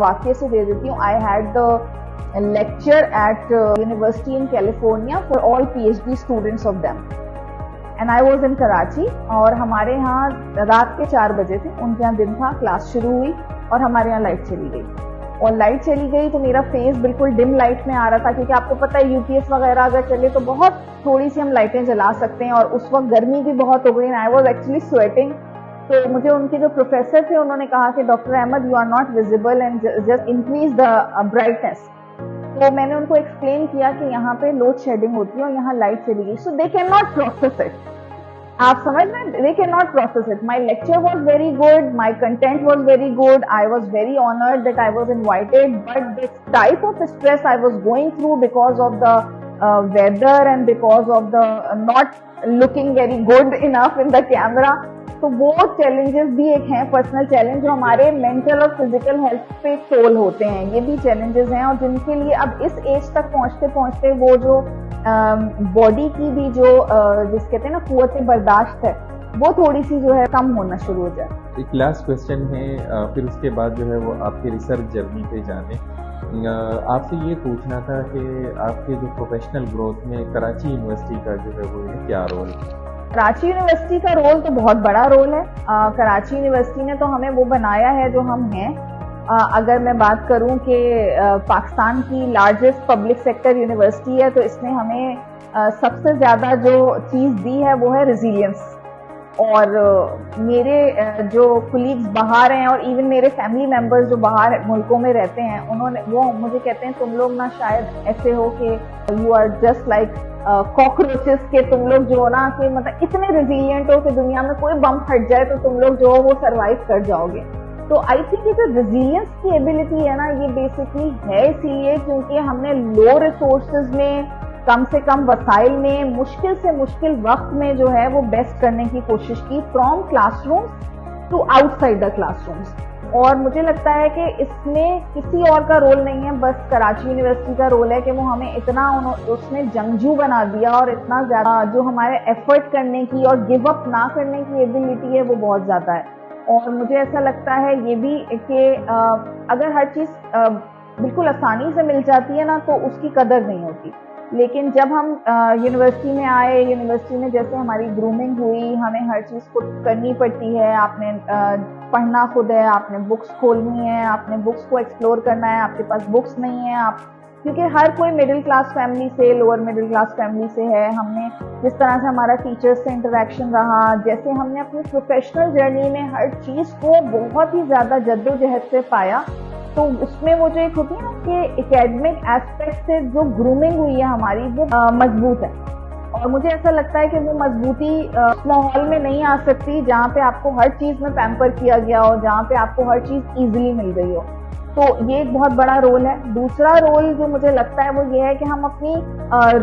वाक्य से दे देती हूँ। I had the lecture at university in California for all PhD students of them and I was in Karachi. और हमारे यहाँ रात के 4 बजे थे, उनके यहाँ दिन था, क्लास शुरू हुई और हमारे यहाँ लाइट चली गई। और लाइट चली गई तो मेरा फेस बिल्कुल डिम लाइट में आ रहा था, क्योंकि आपको पता है UPS वगैरह अगर चले तो बहुत थोड़ी सी हम लाइटें जला सकते हैं, और उस वक्त गर्मी भी बहुत हो गई and I was actually sweating. तो मुझे उनके जो प्रोफेसर थे उन्होंने कहा कि doctor Ahmad you are not visible and just increase the brightness. तो मैंने उनको एक्सप्लेन किया कि यहाँ पे लोड शेडिंग होती है और यहाँ लाइट चली गई, so they can not process it. आप समझ रहे हैं, they cannot process it. My lecture was very good, my content was very good, I was very honored that I was invited, but this type of stress I was going through because of the weather and because of the not looking very good enough in the camera, तो वो challenges भी एक हैं, personal challenge जो हमारे mental और physical health पे toll होते हैं, ये भी चैलेंजेस हैं। और जिनके लिए अब इस एज तक पहुंचते पहुंचते वो जो बॉडी की भी जो जिस कहते हैं ना कुव्वत बर्दाश्त है, वो थोड़ी सी जो है कम होना शुरू हो जाए। एक लास्ट क्वेश्चन है, फिर उसके बाद जो है वो आपके रिसर्च जर्नी पे जाने। आपसे ये पूछना था कि आपके जो प्रोफेशनल ग्रोथ में कराची यूनिवर्सिटी का जो है वो क्या रोल है? कराची यूनिवर्सिटी का रोल तो बहुत बड़ा रोल है। कराची यूनिवर्सिटी ने तो हमें वो बनाया है जो हम हैं। अगर मैं बात करूं कि पाकिस्तान की लार्जेस्ट पब्लिक सेक्टर यूनिवर्सिटी है, तो इसने हमें सबसे ज़्यादा जो चीज़ दी है वो है रेजिलियंस। और मेरे जो कुलीग्स बाहर हैं और इवन मेरे फैमिली मेम्बर्स जो बाहर मुल्कों में रहते हैं, वो मुझे कहते हैं तुम लोग ना शायद ऐसे हो कि you are just like cockroaches, के तुम लोग जो ना कि मतलब इतने रेजिलियंट हो कि दुनिया में कोई बम फट जाए तो तुम लोग जो हो वो सर्वाइव कर जाओगे। तो आई थिंक ये जो रेजिलियंस की एबिलिटी है ना, ये बेसिकली है इसीलिए क्योंकि हमने लो रिसोर्सेज में, कम से कम वसाइल में, मुश्किल से मुश्किल वक्त में जो है वो बेस्ट करने की कोशिश की, from classrooms to outside the classrooms. और मुझे लगता है कि इसमें किसी और का रोल नहीं है, बस कराची यूनिवर्सिटी का रोल है कि वो हमें इतना उसने जंगजू बना दिया और इतना ज़्यादा जो हमारे एफर्ट करने की और गिव अप ना करने की एबिलिटी है वो बहुत ज़्यादा है। और मुझे ऐसा लगता है ये भी कि अगर हर चीज़ बिल्कुल आसानी से मिल जाती है ना तो उसकी कदर नहीं होती। लेकिन जब हम यूनिवर्सिटी में आए, यूनिवर्सिटी में जैसे हमारी ग्रूमिंग हुई, हमें हर चीज़ को करनी पड़ती है। आपने पढ़ना खुद है, आपने बुक्स खोलनी है, आपने बुक्स को एक्सप्लोर करना है, आपके पास बुक्स नहीं है आप, क्योंकि हर कोई मिडिल क्लास फैमिली से, लोअर मिडिल क्लास फैमिली से है। हमने जिस तरह से हमारा टीचर्स से इंटरेक्शन रहा, जैसे हमने अपनी प्रोफेशनल जर्नी में हर चीज़ को बहुत ही ज़्यादा जद्दोजहद से पाया, तो उसमें वो जो एक होती है ना कि एकेडमिक एस्पेक्ट से जो ग्रूमिंग हुई है हमारी वो मजबूत है। और मुझे ऐसा लगता है कि वो मजबूती माहौल में नहीं आ सकती जहाँ पे आपको हर चीज़ में पैम्पर किया गया हो, जहाँ पे आपको हर चीज़ ईजिली मिल गई हो। तो ये एक बहुत बड़ा रोल है। दूसरा रोल जो मुझे लगता है वो ये है कि हम अपनी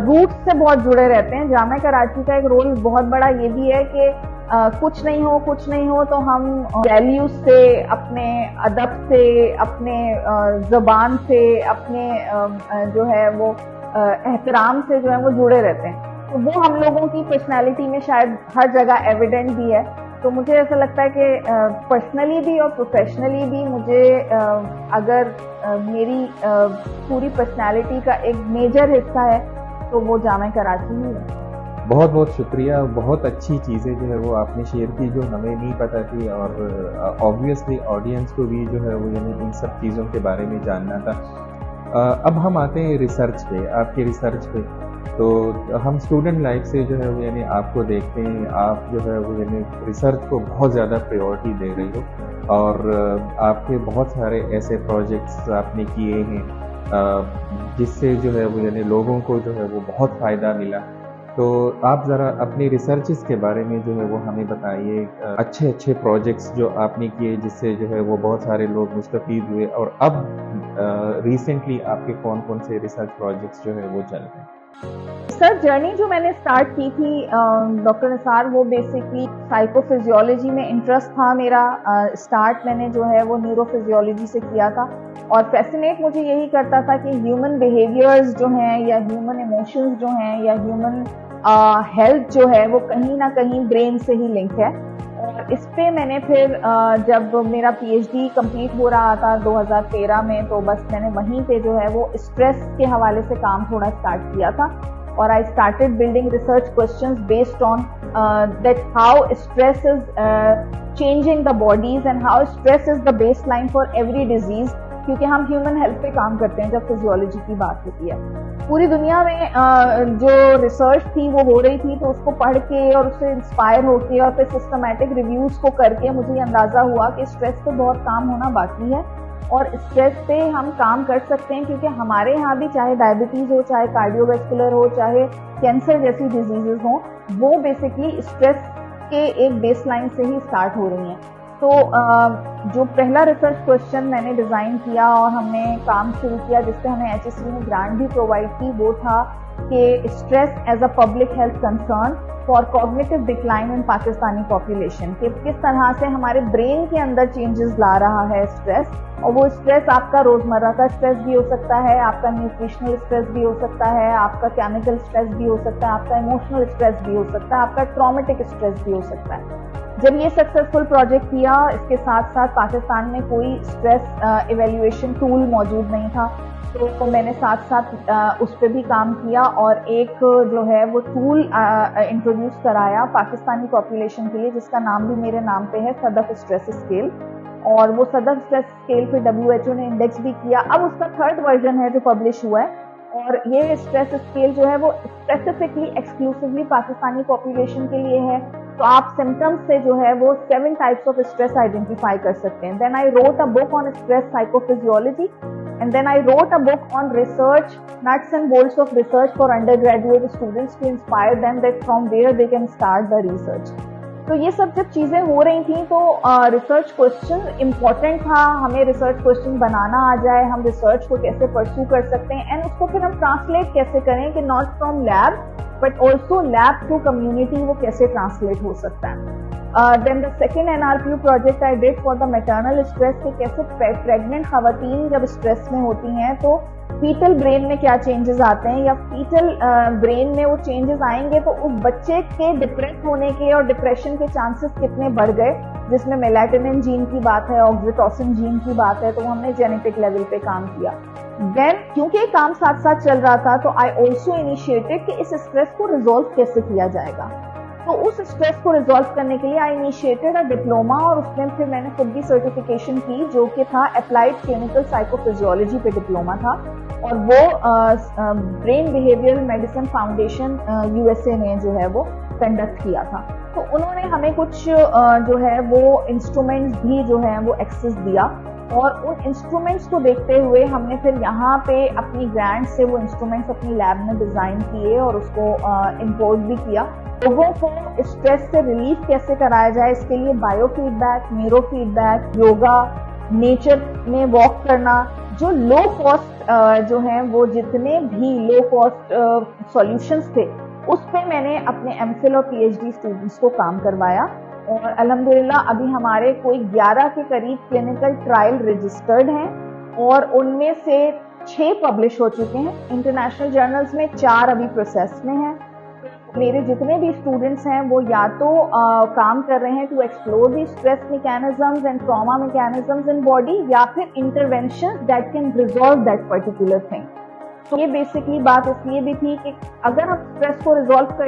रूट्स से बहुत जुड़े रहते हैं। जामा कराची का एक रोल बहुत बड़ा ये भी है कि कुछ नहीं हो तो हम वैल्यूज से, अपने अदब से, अपने ज़बान से, अपने जो है वो एहतराम से जो है वो जुड़े रहते हैं। तो वो हम लोगों की पर्सनैलिटी में शायद हर जगह एविडेंट भी है। तो मुझे ऐसा लगता है कि पर्सनली भी और प्रोफेशनली भी मुझे अगर मेरी पूरी पर्सनैलिटी का एक मेजर हिस्सा है तो वो जामा कराची ही है। बहुत बहुत शुक्रिया। बहुत अच्छी चीज़ें जो है वो आपने शेयर की जो हमें नहीं पता थी, और ऑब्वियसली ऑडियंस को भी जो है वो यानी इन सब चीज़ों के बारे में जानना था। अब हम आते हैं रिसर्च पे, आपके रिसर्च पे। तो हम स्टूडेंट लाइफ से जो है वो यानी आपको देखते हैं, आप जो है वो यानी रिसर्च को बहुत ज़्यादा प्रायोरिटी दे रही हो, और आपके बहुत सारे ऐसे प्रोजेक्ट्स आपने किए हैं जिससे जो है वो यानी लोगों को जो है वो बहुत फ़ायदा मिला। तो आप ज़रा अपनी रिसर्चेस के बारे में जो है वो हमें बताइए, अच्छे अच्छे प्रोजेक्ट्स जो आपने किए जिससे जो है वो बहुत सारे लोग मुस्तफ़ीद हुए, और अब रिसेंटली आपके कौन कौन से रिसर्च प्रोजेक्ट्स जो है वो चल रहे हैं? रिसर्च जर्नी जो मैंने स्टार्ट की थी डॉक्टर निसार, वो बेसिकली साइकोफिजियोलॉजी में इंटरेस्ट था मेरा। स्टार्ट मैंने जो है वो न्यूरोफिजियोलॉजी से किया था, और फैसिनेट मुझे यही करता था कि ह्यूमन बिहेवियर्स जो हैं, या ह्यूमन इमोशंस जो हैं, या ह्यूमन हेल्थ जो है वो कहीं ना कहीं ब्रेन से ही लिंक है। और इस पे मैंने फिर जब मेरा पीएचडी कंप्लीट हो रहा था 2013 में, तो बस मैंने वहीं पे जो है वो स्ट्रेस के हवाले से काम थोड़ा स्टार्ट किया था। और I started building research questions based on that how stress is changing the bodies and how stress is the baseline for every disease, क्योंकि हम ह्यूमन हेल्थ पे काम करते हैं जब फिजियोलॉजी की बात होती है। पूरी दुनिया में जो रिसर्च थी वो हो रही थी, तो उसको पढ़ के और उससे इंस्पायर होके और फिर सिस्टमैटिक रिव्यूज को करके मुझे ये अंदाजा हुआ कि स्ट्रेस पे बहुत काम होना बाकी है और स्ट्रेस पे हम काम कर सकते हैं, क्योंकि हमारे यहाँ भी चाहे डायबिटीज हो, चाहे कार्डियोवैस्कुलर हो, चाहे कैंसर जैसी डिजीजेस हो, वो बेसिकली स्ट्रेस के एक बेसलाइन से ही स्टार्ट हो रही हैं। तो जो पहला रिसर्च क्वेश्चन मैंने डिज़ाइन किया और हमने काम शुरू किया, जिससे हमें HSC ने ग्रांट भी प्रोवाइड की, वो था कि stress as a public health concern for cognitive decline in Pakistani population, कि किस तरह से हमारे ब्रेन के अंदर चेंजेस ला रहा है स्ट्रेस। और वो स्ट्रेस आपका रोजमर्रा का स्ट्रेस भी हो सकता है, आपका न्यूट्रिशनल स्ट्रेस भी हो सकता है, आपका केमिकल स्ट्रेस भी हो सकता है, आपका इमोशनल स्ट्रेस भी हो सकता है, आपका ट्रॉमेटिक स्ट्रेस भी हो सकता है। जब ये सक्सेसफुल प्रोजेक्ट किया, इसके साथ साथ पाकिस्तान में कोई स्ट्रेस इवेल्युएशन टूल मौजूद नहीं था, तो मैंने साथ साथ उस पर भी काम किया और एक जो है वो टूल इंट्रोड्यूस कराया पाकिस्तानी पॉपुलेशन के लिए, जिसका नाम भी मेरे नाम पे है, सदफ स्ट्रेस स्केल। और वो सदफ स्ट्रेस स्केल पे WHO ने इंडेक्स भी किया। अब उसका 3rd वर्जन है जो पब्लिश हुआ है, और ये स्ट्रेस स्केल जो है वो स्पेसिफिकली एक्सक्लूसिवली पाकिस्तानी पॉपुलेशन के लिए है। तो आप सिम्टम्स से जो है वो 7 टाइप्स ऑफ स्ट्रेस आइडेंटिफाई कर सकते हैं। Then I wrote a book on stress psychophysiology, and then I wrote a book on research, nuts and bolts of research for undergraduate students to inspire them that from where they can start the research. तो ये सब जब चीज़ें हो रही थी, तो research question important था, हमें रिसर्च क्वेश्चन बनाना आ जाए, हम रिसर्च को कैसे परस्यू कर सकते हैं एंड उसको फिर हम ट्रांसलेट कैसे करें कि not from lab but also lab to community, वो कैसे ट्रांसलेट हो सकता है। Then the second NRPU project I did for the maternal stress, के कैसे प्रेग्नेंट खवातीन जब स्ट्रेस में होती हैं तो फीटल ब्रेन में क्या चेंजेस आते हैं, या फीटल ब्रेन में वो चेंजेस आएंगे तो उस बच्चे के डिप्रेस होने के और डिप्रेशन के चांसेस कितने बढ़ गए, जिसमें मेलाटोनिन जीन की बात है, ऑक्सीटोसिन जीन की बात है, तो हमने जेनेटिक लेवल पे काम किया। देन क्योंकि काम साथ साथ चल रहा था, तो आई ऑल्सो इनिशिएटेड कि इस स्ट्रेस को रिजॉल्व कैसे किया जाएगा। तो उस स्ट्रेस को रिजॉल्व करने के लिए आई इनिशिएटेड अ डिप्लोमा, और उसमें फिर मैंने खुद भी सर्टिफिकेशन की, जो कि था अप्लाइड क्लिनिकल साइकोफिजियोलॉजी पे डिप्लोमा था, और वो brain behavioural medicine foundation USA ने जो है वो कंडक्ट किया था। तो उन्होंने हमें कुछ जो है वो इंस्ट्रूमेंट्स भी जो है वो एक्सेस दिया, और उन इंस्ट्रूमेंट्स को देखते हुए हमने फिर यहाँ पे अपनी ग्रांट से वो इंस्ट्रूमेंट्स अपनी लैब में डिज़ाइन किए और उसको इम्पोर्ट भी किया। लोगों को स्ट्रेस से रिलीफ कैसे कराया जाए, इसके लिए bio feedback, neuro feedback, yoga, nature में वॉक करना, जो लो कॉस्ट जो है वो जितने भी लो कॉस्ट सॉल्यूशंस थे, उस पे मैंने अपने MPhil और PhD स्टूडेंट्स को काम करवाया। और अल्हम्दुलिल्लाह अभी हमारे कोई 11 के करीब क्लिनिकल ट्रायल रजिस्टर्ड हैं, और उनमें से 6 पब्लिश हो चुके हैं इंटरनेशनल जर्नल्स में, 4 अभी प्रोसेस में हैं। मेरे जितने भी स्टूडेंट्स हैं वो या तो काम कर रहे हैं to explore the stress mechanisms and trauma mechanisms in body, या फिर intervention that can resolve that particular thing. तो ये बेसिकली बात इसलिए भी थी कि अगर हम स्ट्रेस को रिजॉल्व कर